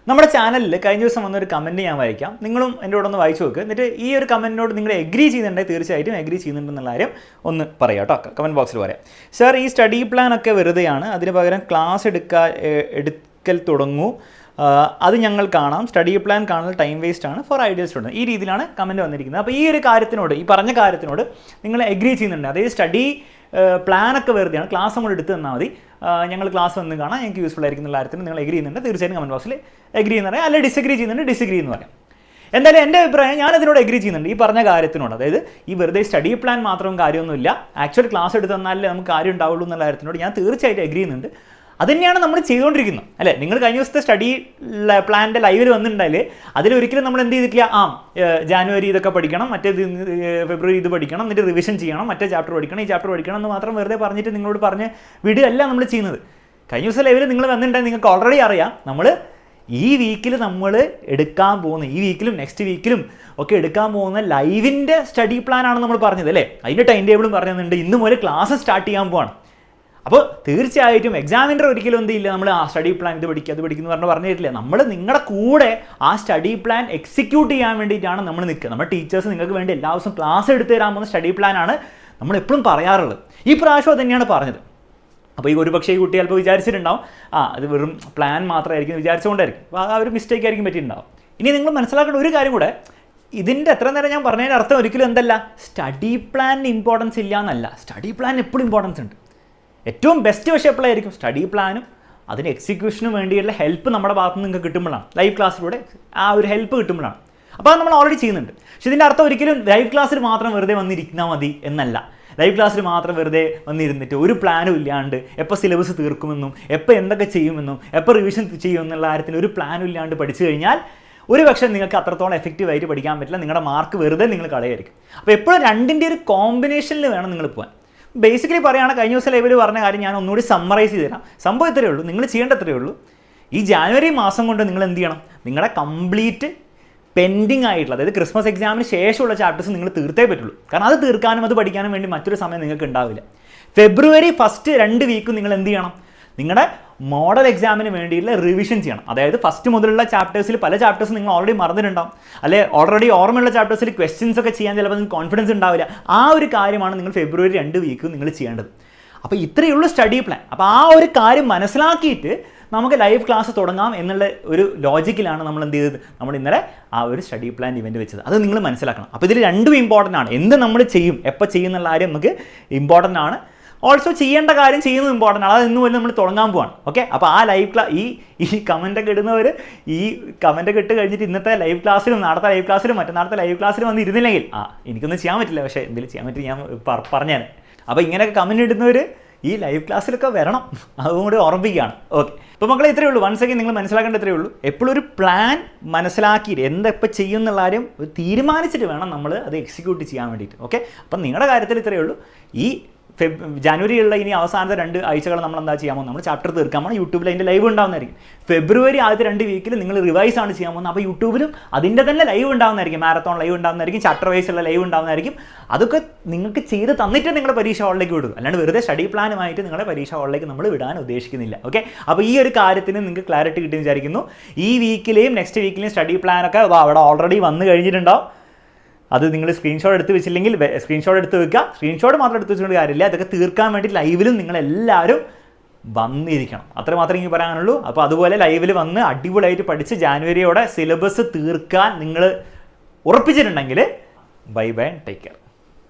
നമ്മുടെ ചാനലിൽ കഴിഞ്ഞ ദിവസം വന്നൊരു കമൻറ്റ് ഞാൻ വായിക്കാം. നിങ്ങളും എൻ്റെ കൂടെ ഒന്ന് വായിച്ചു നോക്ക്. എന്നിട്ട് ഈ ഒരു കമൻറ്റിനോട് നിങ്ങൾ എഗ്രി ചെയ്യുന്നുണ്ടെങ്കിൽ തീർച്ചയായിട്ടും എഗ്രി ചെയ്യുന്നുണ്ടെന്നുള്ള കാര്യം ഒന്ന് പറയാം കേട്ടോ. കമൻറ്റ് ബോക്സിൽ പറയാം. സർ, ഈ സ്റ്റഡി പ്ലാൻ ഒക്കെ വെറുതെയാണ്, അതിന് പകരം ക്ലാസ് എടുക്കൽ തുടങ്ങൂ, അത് ഞങ്ങൾ കാണാം, സ്റ്റഡി പ്ലാൻ കാണൽ ടൈം വേസ്റ്റ് ആണ് ഫോർ ഐഡിയൽ സ്റ്റുഡൻറ്റ്. ഈ രീതിയിലാണ് കമൻറ്റ് വന്നിരിക്കുന്നത്. അപ്പോൾ ഈ ഒരു കാര്യത്തിനോട്, ഈ പറഞ്ഞ കാര്യത്തിനോട് നിങ്ങൾ എഗ്രി ചെയ്യുന്നുണ്ട്. അതായത് സ്റ്റഡി പ്ലാനൊക്കെ വെറുതെയാണ്, ക്ലാസ് നമ്മൾ എടുത്ത് തന്നാൽ മതി, ഞങ്ങൾ ക്ലാസ് വന്ന് കാണാം, ഞങ്ങൾക്ക് യൂസ്ഫുൾ ആയിരിക്കും എന്നുള്ള കാര്യത്തിൽ നിങ്ങൾ എഗ്രി ചെയ്യുന്നുണ്ട്. തീർച്ചയായും കമൻറ്റ് ബോക്സിൽ എഗ്രി എന്ന് പറയാം, അല്ലെങ്കിൽ ഡിസഗ്രി ചെയ്യുന്നുണ്ട് ഡിസഗ്രി എന്ന് പറയാം. എന്തായാലും എൻ്റെ അഭിപ്രായം, ഞാനതിനോട് എഗ്രി ചെയ്യുന്നുണ്ട് ഈ പറഞ്ഞ കാര്യത്തിനോട്. അതായത് ഈ വെറുതെ സ്റ്റഡി പ്ലാൻ മാത്രം കാര്യമൊന്നുമില്ല, ആക്ച്വൽ ക്ലാസ് എടുത്ത് തന്നാലേ നമുക്ക് കാര്യം ഉണ്ടാവുള്ളൂ എന്നുള്ള കാര്യത്തിനോട് ഞാൻ തീർച്ചയായിട്ടും എഗ്രി ചെയ്യുന്നുണ്ട്. അത് തന്നെയാണ് നമ്മൾ ചെയ്തുകൊണ്ടിരിക്കുന്നത് അല്ലേ. നിങ്ങൾ കഴിഞ്ഞ ദിവസത്തെ സ്റ്റഡി പ്ലാനിൻ്റെ ലൈവിൽ വന്നിട്ടുണ്ടെങ്കിൽ അതിലൊരിക്കലും നമ്മൾ എന്ത് ചെയ്തിട്ടില്ല, ജാനുവരി ഇതൊക്കെ പഠിക്കണം, മറ്റേത് ഫെബ്രുവരി ഇത് പഠിക്കണം, എന്നിട്ട് റിവിഷൻ ചെയ്യണം, മറ്റേ ചാപ്റ്റർ പഠിക്കണം, ഈ ചാപ്റ്റർ പഠിക്കണം എന്ന് മാത്രം വെറുതെ പറഞ്ഞിട്ട് നിങ്ങളോട് പറഞ്ഞ് വിടുകയല്ല നമ്മൾ ചെയ്യുന്നത്. കഴിഞ്ഞ ദിവസം ലൈവിൽ നിങ്ങൾ വന്നിട്ടുണ്ടെങ്കിൽ നിങ്ങൾക്ക് ഓൾറെഡി അറിയാം, നമ്മൾ ഈ വീക്കിൽ നമ്മൾ എടുക്കാൻ പോകുന്ന, ഈ വീക്കിലും നെക്സ്റ്റ് വീക്കിലും ഒക്കെ എടുക്കാൻ പോകുന്ന ലൈവിൻ്റെ സ്റ്റഡി പ്ലാനാണ് നമ്മൾ പറഞ്ഞത് അല്ലേ. അതിൻ്റെ ടൈം ടേബിളും പറഞ്ഞു തന്നിട്ടുണ്ട്. ഇന്ന് മുതൽ ക്ലാസ് സ്റ്റാർട്ട് ചെയ്യാൻ പോവാണ്. അപ്പോൾ തീർച്ചയായിട്ടും എക്സാമിനർ ഒരിക്കലും എന്തില്ല, നമ്മൾ ആ സ്റ്റഡി പ്ലാൻ ഇത് പഠിക്കുക അത് പഠിക്കുന്നു പറഞ്ഞു തരില്ല. നമ്മൾ നിങ്ങളുടെ കൂടെ ആ സ്റ്റഡി പ്ലാൻ എക്സിക്യൂട്ട് ചെയ്യാൻ വേണ്ടിയിട്ടാണ് നമ്മൾ നിൽക്കുക. നമ്മുടെ ടീച്ചേഴ്സ് നിങ്ങൾക്ക് വേണ്ടി എല്ലാ ദിവസവും ക്ലാസ് എടുത്ത് തരാൻ പോകുന്ന സ്റ്റഡി പ്ലാനാണ് നമ്മൾ എപ്പോഴും പറയാറുള്ളത്. ഈ പ്രാവശ്യം അത് തന്നെയാണ് പറഞ്ഞത്. അപ്പോൾ ഈ ഒരുപക്ഷേ ഈ കുട്ടി ചിലപ്പോൾ വിചാരിച്ചിട്ടുണ്ടാവും, അത് വെറും പ്ലാൻ മാത്രമായിരിക്കും വിചാരിച്ചുകൊണ്ടായിരിക്കും. അപ്പോൾ ആ ഒരു മിസ്റ്റേക്ക് ആയിരിക്കും പറ്റിയിട്ടുണ്ടാവും. ഇനി നിങ്ങൾ മനസ്സിലാക്കേണ്ട ഒരു കാര്യം കൂടെ, ഇതിൻ്റെ എത്ര നേരം ഞാൻ പറഞ്ഞതിൻ്റെ അർത്ഥം ഒരിക്കലും എന്തല്ല, സ്റ്റഡി പ്ലാനിന് ഇമ്പോർട്ടൻസ് ഇല്ല എന്നല്ല. സ്റ്റഡി പ്ലാൻ എപ്പോഴും ഇമ്പോർട്ടൻസ് ഉണ്ട്. ഏറ്റവും ബെസ്റ്റ് പക്ഷേ എപ്പോഴായിരിക്കും, സ്റ്റഡി പ്ലാനും അതിന് എക്സിക്യൂഷനും വേണ്ടിയുള്ള ഹെൽപ്പ് നമ്മുടെ ഭാഗത്ത് നിന്ന് നിങ്ങൾക്ക് കിട്ടുമ്പോഴാണ്, ലൈവ് ക്ലാസ്സിലൂടെ ആ ഒരു ഹെൽപ്പ് കിട്ടുമ്പോഴാണ്. അപ്പോൾ അത് നമ്മൾ ഓൾറെഡി ചെയ്യുന്നുണ്ട്. പക്ഷേ ഇതിൻ്റെ അർത്ഥം ഒരിക്കലും ലൈവ് ക്ലാസ്സിൽ മാത്രം വെറുതെ വന്നിരിന്നാൽ മതി എന്നല്ല. ലൈവ് ക്ലാസ്സിൽ മാത്രം വെറുതെ വന്നിരുന്നിട്ട് ഒരു പ്ലാനും ഇല്ലാണ്ട് എപ്പോൾ സിലബസ് തീർക്കുമെന്നും എപ്പോൾ എന്തൊക്കെ ചെയ്യുമെന്നും എപ്പോൾ റിവിഷൻ ചെയ്യുമെന്നുള്ള കാര്യത്തിൽ ഒരു പ്ലാനും ഇല്ലാണ്ട് പഠിച്ചു കഴിഞ്ഞാൽ ഒരു പക്ഷേ നിങ്ങൾക്ക് അത്രത്തോളം എഫക്റ്റീവായിട്ട് പഠിക്കാൻ പറ്റില്ല. നിങ്ങളുടെ മാർക്ക് വെറുതെ നിങ്ങൾ കളയായിരിക്കും. അപ്പോൾ എപ്പോഴും രണ്ടിൻ്റെ ഒരു കോമ്പിനേഷനിൽ വേണം നിങ്ങൾ പോകാൻ. ബേസിക്കലി പറയുകയാണെങ്കിൽ കഴിഞ്ഞ ദിവസം ലൈവിൽ പറഞ്ഞ കാര്യം ഞാൻ ഒന്നുകൂടി സമ്മറൈസ് ചെയ്ത് തരാം. സംഭവം ഇത്രയേ ഉള്ളൂ, നിങ്ങൾ ചെയ്യേണ്ട ഇത്രയേ ഉള്ളൂ. ഈ ജാനുവരി മാസം കൊണ്ട് നിങ്ങൾ എന്ത് ചെയ്യണം, നിങ്ങളുടെ കംപ്ലീറ്റ് പെൻഡിങ് ആയിട്ടുള്ള, അതായത് ക്രിസ്മസ് എക്സാമിന് ശേഷമുള്ള ചാപ്റ്റേഴ്സ് നിങ്ങൾ തീർത്തേ പറ്റുള്ളൂ. കാരണം അത് തീർക്കാനും അത് പഠിക്കാനും വേണ്ടി മറ്റൊരു സമയം നിങ്ങൾക്ക് ഉണ്ടാവില്ല. ഫെബ്രുവരി ഫസ്റ്റ് 2 വീക്ക് നിങ്ങൾ എന്ത് ചെയ്യണം, നിങ്ങളുടെ മോഡൽ എക്സാമിന് വേണ്ടിയുള്ള റിവിഷൻ ചെയ്യണം. അതായത് ഫസ്റ്റ് മുതലുള്ള ചാപ്റ്റേഴ്സിൽ പല ചാപ്റ്റേഴ്സ് നിങ്ങൾ ഓൾറെഡി മറന്നിട്ടുണ്ടാവും, അല്ലെ ഓൾറെഡി ഓർമ്മയുള്ള ചാപ്റ്റേഴ്സിൽ ക്വസ്റ്റ്യൻസ് ഒക്കെ ചെയ്യാൻ ചിലപ്പോൾ നിങ്ങൾക്ക് കോൺഫിഡൻസ് ഉണ്ടാവില്ല. ആ ഒരു കാര്യമാണ് നിങ്ങൾ ഫെബ്രുവരി 2 വീക്ക് നിങ്ങൾ ചെയ്യേണ്ടത്. അപ്പോൾ ഇത്രയേ ഉള്ളൂ സ്റ്റഡി പ്ലാൻ. അപ്പോൾ ആ ഒരു കാര്യം മനസ്സിലാക്കിയിട്ട് നമുക്ക് ലൈവ് ക്ലാസ് തുടങ്ങാം എന്നുള്ള ഒരു ലോജിക്കിലാണ് നമ്മൾ എന്ത് ചെയ്തത്, നമ്മൾ ഇന്നലെ ആ ഒരു സ്റ്റഡി പ്ലാൻ ഇവൻറ്റ് വെച്ചത്. അത് നിങ്ങൾ മനസ്സിലാക്കണം. അപ്പോൾ ഇതിൽ രണ്ടും ഇമ്പോർട്ടൻ്റ് ആണ്. എന്ത് നമ്മൾ ചെയ്യും, എപ്പോൾ ചെയ്യും എന്നുള്ള കാര്യം നമുക്ക് ഇമ്പോർട്ടൻ്റ് ആണ്. ഓൾസോ ചെയ്യേണ്ട കാര്യം ചെയ്യുന്നത് ഇമ്പോർട്ടൻ്റ് ആണ്. അത് ഇന്ന് പോലും നമ്മൾ തുടങ്ങാൻ പോവാണ്. ഓക്കെ, അപ്പോൾ ആ ലൈവ് ഈ കമൻറ്റൊക്കെ ഇടുന്നവർ ഈ കമൻറ്റൊക്കെ ഇട്ട് കഴിഞ്ഞിട്ട് ഇന്നത്തെ ലൈവ് ക്ലാസ്സിലും നാളത്തെ ലൈവ് ക്ലാസ്സിലും മറ്റന്നാളത്തെ ലൈവ് ക്ലാസ്സിലും വന്ന് ഇരുന്നില്ലെങ്കിൽ എനിക്കൊന്നും ചെയ്യാൻ പറ്റില്ല, പക്ഷേ എന്തെങ്കിലും ചെയ്യാൻ പറ്റും ഞാൻ പറഞ്ഞാൽ. അപ്പോൾ ഇങ്ങനെയൊക്കെ കമൻറ്റ് ഇടുന്നവർ ഈ ലൈവ് ക്ലാസ്സിലൊക്കെ വരണം, അതും കൂടി ഓർമ്മിക്കുകയാണ്. ഓക്കെ, അപ്പോൾ മക്കളെ ഇത്രയേ ഉള്ളൂ. വൺസ് അഗൈൻ നിങ്ങൾ മനസ്സിലാക്കേണ്ട ഇത്രയേ ഉള്ളൂ. എപ്പോഴും ഒരു പ്ലാൻ മനസ്സിലാക്കിയിട്ട് എന്തെപ്പോൾ ചെയ്യും എന്നുള്ള കാര്യം തീരുമാനിച്ചിട്ട് വേണം നമ്മൾ അത് എക്സിക്യൂട്ട് ചെയ്യാൻ വേണ്ടിയിട്ട്. ഓക്കെ, അപ്പം നിങ്ങളുടെ കാര്യത്തിൽ ഇത്രയേ ഉള്ളൂ. ഈ ജാനുവരിയുള്ള ഇനി അവസാനത്തെ 2 ആഴ്ചകൾ നമ്മൾ എന്താ ചെയ്യാൻ പോകുന്നത്, നമ്മൾ ചാപ്റ്റർ തീർക്കാൻ പോകുന്നത്. യൂട്യൂബിൽ അതിൻ്റെ ലൈവ് ഉണ്ടാകുന്നതായിരിക്കും. ഫെബ്രുവരി ആദ്യത്തെ 2 വീക്കിൽ നിങ്ങൾ റിവൈസ് ആണ് ചെയ്യാൻ പോകുന്നത്. അപ്പോൾ യൂട്യൂബിലും അതിൻ്റെ തന്നെ ലൈവ് ഉണ്ടാകുന്നതായിരിക്കും, മാരത്തോൺ ലൈവ് ഉണ്ടാകുന്നതായിരിക്കും, ചാപ്റ്റർ വൈസുള്ള ലൈവ് ഉണ്ടാകുന്നതായിരിക്കും. അതൊക്കെ നിങ്ങൾക്ക് ചെയ്ത് തന്നിട്ട് നിങ്ങളുടെ പരീക്ഷ ഹാളിലേക്ക് വിടും. അല്ലാണ്ട് വെറുതെ സ്റ്റഡി പ്ലാനുമായിട്ട് നിങ്ങളുടെ പരീക്ഷ ഹാളിലേക്ക് നമ്മൾ വിടാൻ ഉദ്ദേശിക്കുന്നില്ല. ഓക്കെ, അപ്പോൾ ഈ ഒരു കാര്യത്തിന് നിങ്ങൾക്ക് ക്ലാരിറ്റി കിട്ടുമെന്ന് വിചാരിക്കുന്നു. ഈ വീക്കിലെയും നെക്സ്റ്റ് വീക്കിലെയും സ്റ്റഡി പ്ലാനൊക്കെ അവിടെ ഓൾറെഡി വന്നു കഴിഞ്ഞിട്ടുണ്ടാവും. അത് നിങ്ങൾ സ്ക്രീൻഷോട്ട് എടുത്ത് വെച്ചില്ലെങ്കിൽ സ്ക്രീൻഷോട്ട് എടുത്ത് വെക്കുക. സ്ക്രീൻഷോട്ട് മാത്രം എടുത്ത് വെച്ചുകൊണ്ട് കാര്യമില്ല, അതൊക്കെ തീർക്കാൻ വേണ്ടി ലൈവിലും നിങ്ങളെല്ലാവരും വന്നിരിക്കണം. അത്രമാത്രമേ എനിക്ക് പറയാനുള്ളൂ. അപ്പോൾ അതുപോലെ ലൈവിൽ വന്ന് അടിപൊളിയായിട്ട് പഠിച്ച് ജാനുവരിയോടെ സിലബസ് തീർക്കാൻ നിങ്ങൾ ഉറപ്പിച്ചിട്ടുണ്ടെങ്കിൽ ബൈ ബൈ, ടേക്ക് കെയർ.